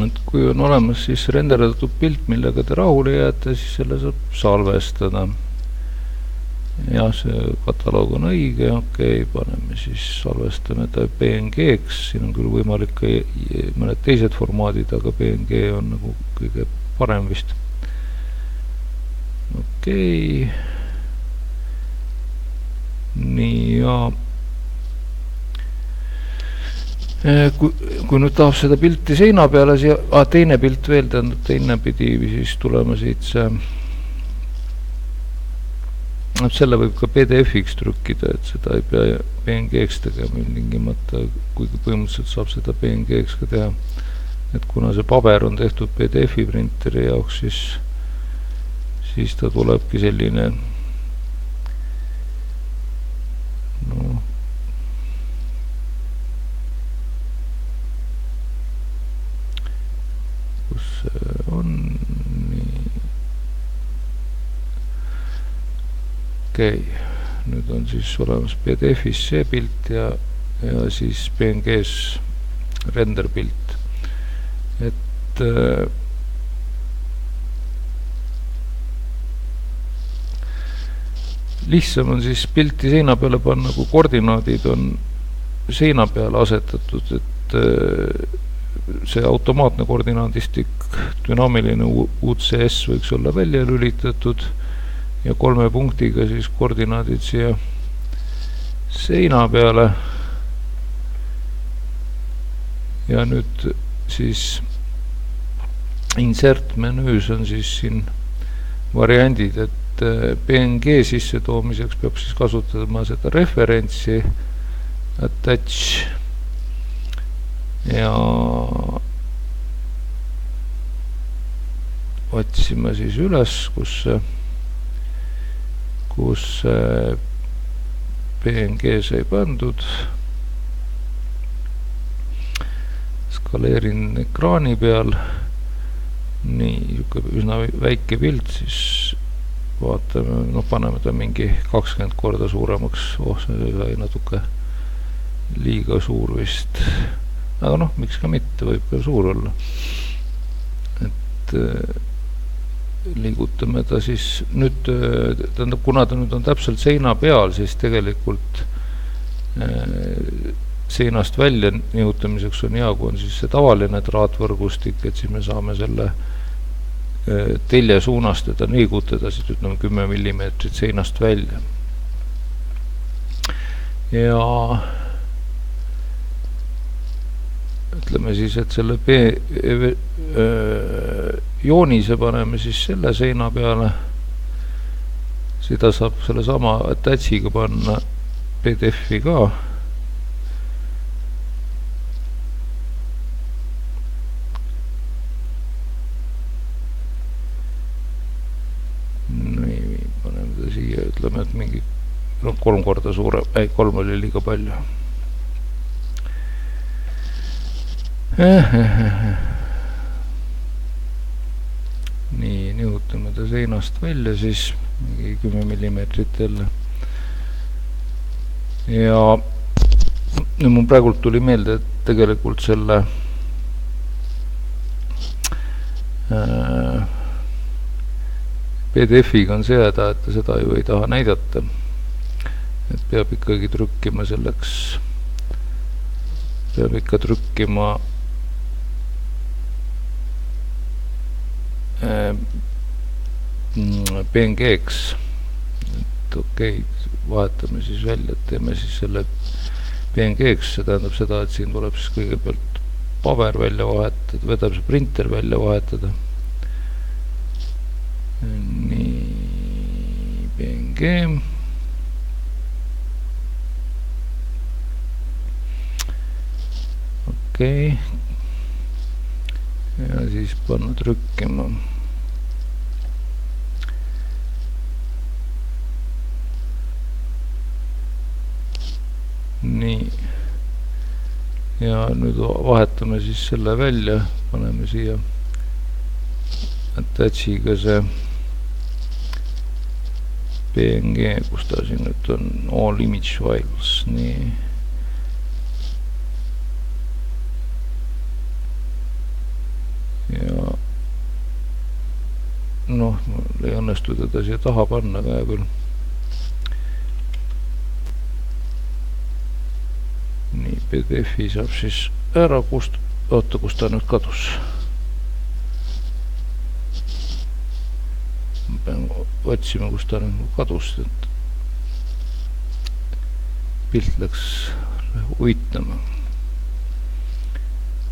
Et kui on olemas siis renderdatud pilt, millega te rahule jääte, siis selle saab salvestada. Ja see kataloog on õige, okei, paneme siis, salvestame ta PNG-ks, siin on küll võimalik ka mõned teised formaadid, aga PNG on nagu kõige parem vist. Okei. Nii, ja kui nüüd tahab seda pilti seina peale, teine pilt veel, tähendab teine pidi siis tulema siit see, selle võib ka PDF-iks trükkida, et seda ei pea PNG-ks tegema tingimata, kuigi põhimõtteliselt saab seda PNG-ks ka teha. Et kuna see paber on tehtud PDF-i printeri jaoks, siis ta tulebki selline kus see on nii. Okei, nüüd on siis olemas PDF-is see pilt ja siis PNG-s render pilt. Et lihtsam on siis pilti seina peale panna, kui koordinaadid on seina peale asetatud, et see automaatne koordinaadistik, dünaamiline UCS võiks olla välja lülitatud ja 3 punktiga siis koordinaadid siia seina peale. Ja nüüd siis insert menüüs on siis siin variandid, et PNG sisse toomiseks peab siis kasutama seda referentsi attach ja otsime siis üles, kus PNG sai pandud. Skaleerin ekraani peal. Nii, üsna väike pilt, siis vaatame, paneme ta mingi 20 korda suuremaks. See sai natuke liiga suur vist. Aga miks ka mitte, võib ka suur olla. Et liigutame ta siis nüüd, tähendab, kuna ta nüüd on täpselt seina peal, siis tegelikult seinast välja nihutamiseks on hea, kui on siis see tavaline traatvõrgustik, et siis me saame selle telje suunast teda liigutada, siis ütleme 10 mm seinast välja. Ja ütleme siis, et selle joonise paneme siis selle seina peale. Seda saab selle sama attach'iga panna PDF-i ka. Paneme ta siia, ütleme, et mingi 3 korda suurem, 3 oli liiga palju. Nii, nihutame ta seinast välja siis mingi 10 mm jälle. Ja mul praegult tuli meelde, et tegelikult selle PDF-iga on see häda, et ta seda ju ei taha näidata. Et peab ikkagi trükkima selleks, peab ikka trükkima PNG-ks. Et okei, vahetame siis välja, et teeme siis selle PNG-ks, see tähendab seda, et siin tuleb siis kõigepealt paber välja vahetada, vedab see printer välja vahetada. Nii, PNG. Okei. Ja siis panna trükkima. Nii. Ja nüüd vahetame siis selle välja, paneme siia attach'iga see PNG, kus ta siin nüüd on, all image files, nii. mul ei õnnestu teda siia taha panna, aga hea küll. Nii, PDF-i saab siis ära oota, kus ta nüüd kadus. Ma pean otsima, kus ta nüüd kadus, et pilt läks uitama.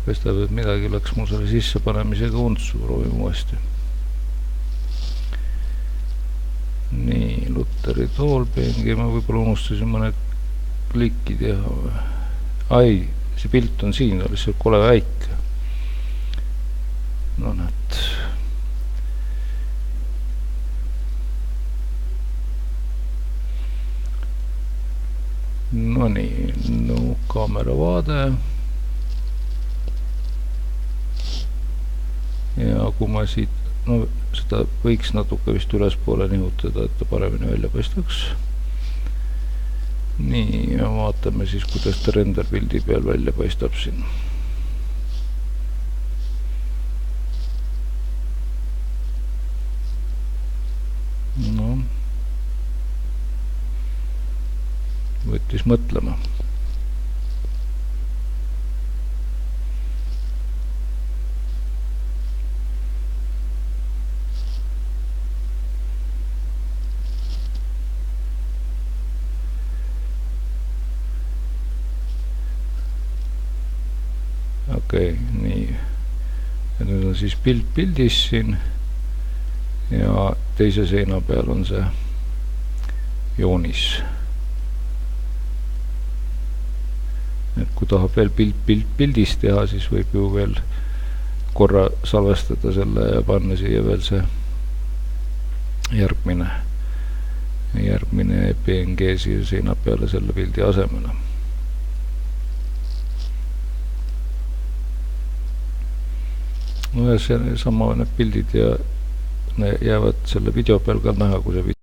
Paistab, et midagi läks mul selle sisse panemisega untsu, proovime uuesti. Nii, Lutheri tool, PNG, ma võib-olla unustasin mõne kliki teha. Ai, see pilt on siin, oli see kole väike. No näed. No nii, no kaamera vaade. Ja kui ma siit, no seda võiks natuke vist ülespoole nihutada, et ta paremini välja paistaks. Nii, ja vaatame siis, kuidas ta renderpildi peal välja paistab siin. No, võttis mõtlema. Okei, nii. Ja nüüd on siis pilt pildis siin ja teise seina peal on see joonis. Et kui tahab veel pildis teha, siis võib ju veel korra salvestada selle ja panna siia veel see järgmine PNG siia seina peale selle pildi asemele. No ja see sama need pildid ja jäävad selle video peal ka näha, kui see